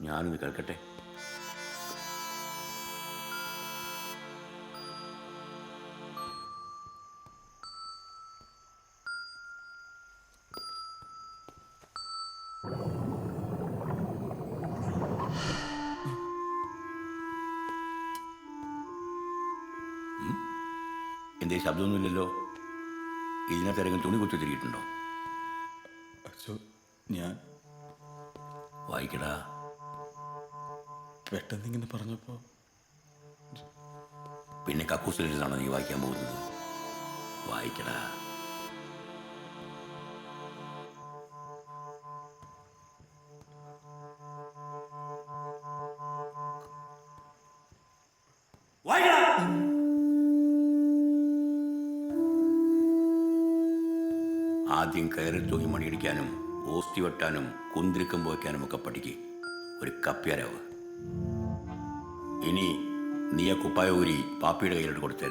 ഞാനൊന്ന് കേൾക്കട്ടെ. എന്തേ ശബ്ദമൊന്നുമില്ലല്ലോ? ഇതിനകത്ത് ഇറങ്ങി തുണി കുത്തി തിരിയിട്ടുണ്ടോ? അച്ഛോ, ഞാൻ വായിക്കടാ. പെട്ടെന്നിങ്ങനെ പറഞ്ഞപ്പോൾ പിന്നെ കക്കൂസിലിരുന്നാണോ നീ വായിക്കാൻ പോകുന്നത്? വായിക്കടാ. ആദ്യം കയറി തൂങ്ങി മണിയടിക്കാനും ഓസ്തി വെട്ടാനും കുന്തിരിക്കം പോയ്ക്കാനും ഒക്കെ പഠിക്കുക. ഒരു കപ്പ്യാരാവ്. ഇനി നീ ആ കുപ്പായ ഊരി പാപ്പിയുടെ കയ്യിലോട്ട് കൊടുത്തേ.